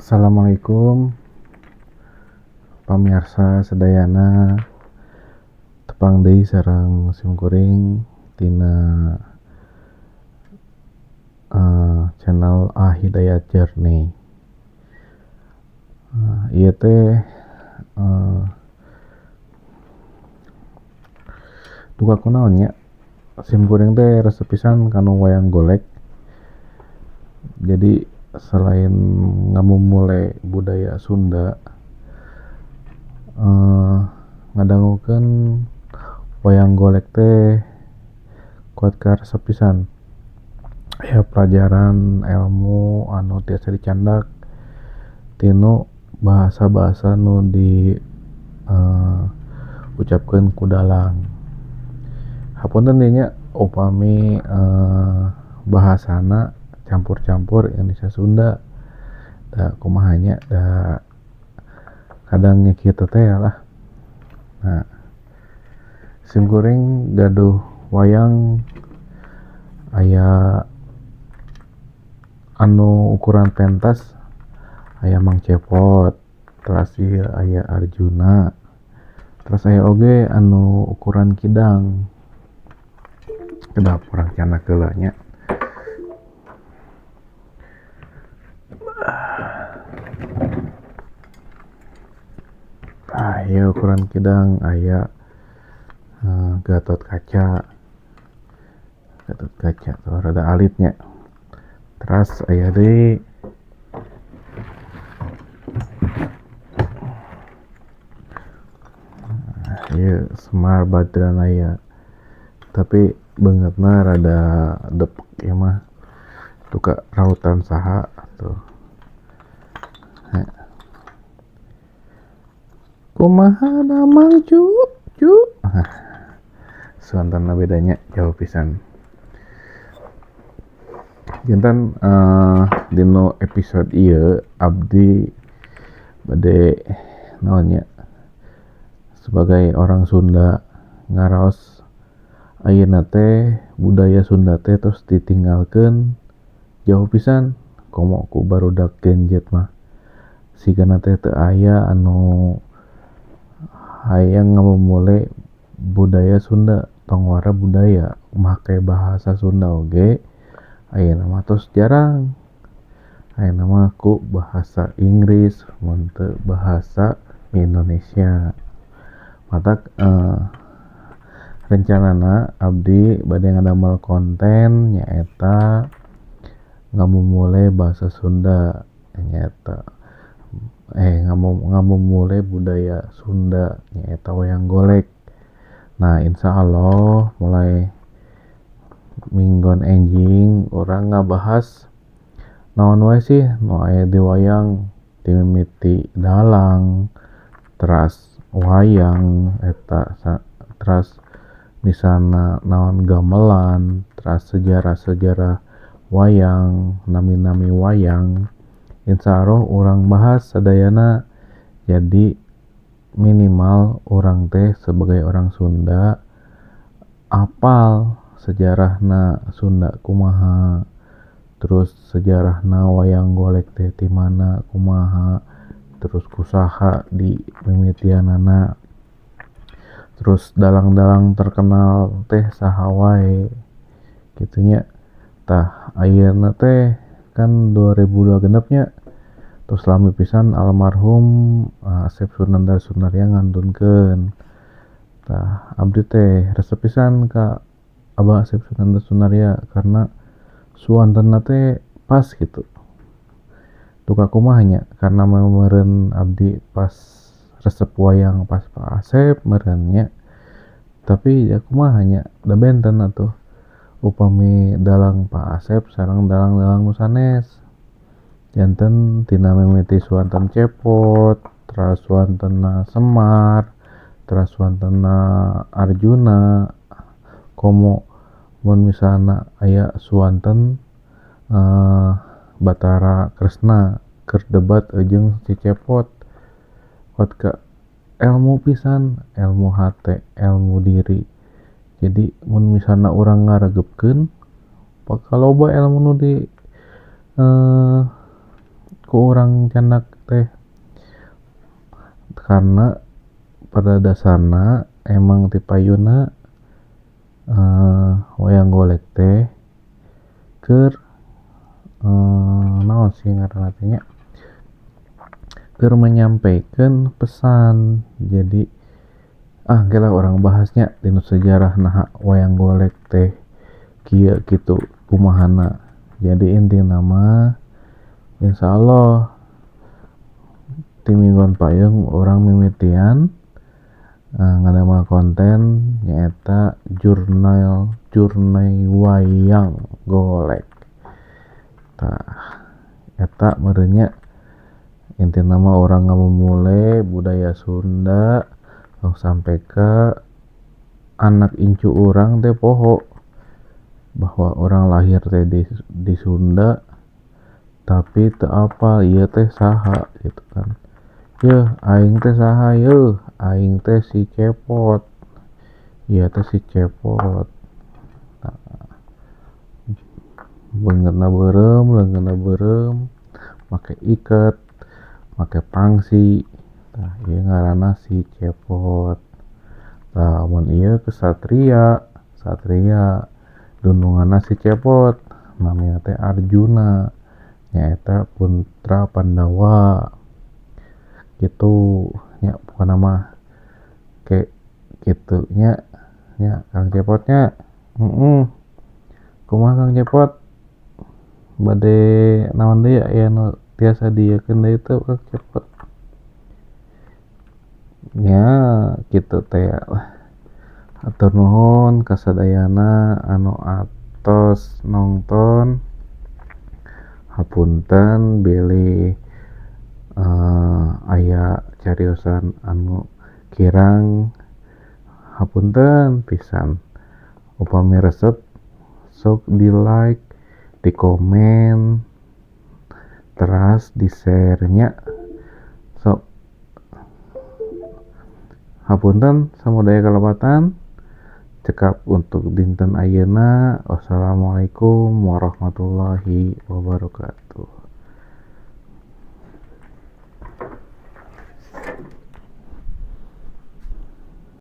Assalamualaikum pamirsa sedayana tepang deui sareng simkuring tina channel A Hidayat Journey. Ieu teh duka kunaon nya simkuring teh resep pisan kanu wayang golek. Jadi selain ngamumule budaya Sunda, ngadangukeun wayang golek teh kuat karesep pisan. Aya pelajaran ilmu anu tiasa dicandak tinu bahasa-bahasa nu di ucapkeun ku dalang. Hapunten deui nya upami bahasana campur-campur Indonesia Sunda, da kumaha nya da kadang nya kitu teh lah. Nah, simkuring gaduh wayang aya anu ukuran pentas, aya Mang Cepot, terus aya Arjuna, terus aya oge anu ukuran kidang. Kedap urang canak heula nya. Ieu ukuran kidang aya Gatot Kaca tuh rada alitnya. Terus aya deui ieu Semar Badranaya, tapi beungeutna rada depek ieu mah tuka rautan saha tuh. Kumaha damang cu suantanna bedanya jauh pisan. Jinten dinu episode ieu abdi bade naon nya sebagai orang Sunda ngaraos ayeuna teh budaya Sunda teh terus ditinggalkeun jauh pisan komo ku barudak Gen Z mah. Sigana teh teu aya anu hayang ngamumule budaya Sunda, tong wara budaya make bahasa Sunda oge ayeuna mah tos jarang. Ayeuna mah ku bahasa Inggris mun teu bahasa Indonesia. Matak rencanana abdi bade ngadamel konten nyaeta ngamumule bahasa Sunda, nyaeta ngamumule budaya Sunda nyaeta wayang golek. Nah, insyaallah mulai minggon enjing urang ngabahas naon wae sih nu aya di wayang, ti mimiti dalang, teras wayang eta teras misalna naon gamelan, teras sejarah-sejarah wayang, nami-nami wayang. Insyaallah urang bahas sadayana, jadi minimal urang teh sebagai orang Sunda apal sejarahna Sunda kumaha, terus sejarahna wayang golek teh ti mana kumaha, terus kusaha di mimitianana, terus dalang-dalang terkenal teh saha wae kitu nya. Tah ayeuna teh kan 2026 nya terus lami pisan almarhum Asep Sunandar Sunaryah ngandunkeun. Tah abdi teh resep pisan ka Abah Asep Sunandar Sunaryah karena suantanna teh pas gitu. Tuka kumaha nya karena meureun abdi pas resep wayang pas Pak Asep meureun nya. Tapi ya kumaha nya da benten atuh upami dalang Pak Asep sareng dalang-dalang nu sanes. Janten tina mimiti suanten Cepot, teras suantenna Semar, teras suantenna Arjuna, komo mun misalna aya suanten Batara Kresna keur debat jeung si Cepot. Kuat ka ilmu pisan, ilmu hate, ilmu diri. Jadi mun misalna urang ngaregepkeun bakal loba ilmu nu di ku urang candak teh, karena pada dasarna emang ti payuna wayang golek teh keur naon sih ngaranna teh nya, keur menyampaikan pesan. Jadi gelah orang bahasnya dinu sejarah naha wayang golek teh kieu kitu kumahana. Jadi intina mah insyaallah ti mingguan payung orang mimitian ngadamel konten nyaeta jurnai wayang golek. Tah eta meureun nya intina mah orang ngamumule budaya Sunda sampai ke anak incu orang teh poho bahwa orang lahir teh di Sunda tapi teu apal ieu teh saha gitu kan. Yeuh aing teh saha yeuh, aing teh si Cepot, ieu teh si Cepot. Beungeutna beureum, leungeunna beureum, make iket, make pangsi. Tah ieu ngaranna si Cepot. Tah mun ieu kesatria, satria dununganna si Cepot namina teh Arjuna nyaeta putra Pandawa gitu nya. Pokona mah ke kitu nya Kang Cepotnya. Kumaha Kang Cepot bade naon deui aya nu tiasa diekeun deui teu Kang Cepot? Nya kitu teh. Hatur nuhun kasadayana anu atos nongton, hapunten bilih aya cariosan anu kirang, hapunten pisan. Upami resep sok di like, di komen, teras di share nya. Sok hapunten samudaya kalebatan. Cekap untuk dinten ayeuna. Wassalamualaikum warahmatullahi wabarakatuh.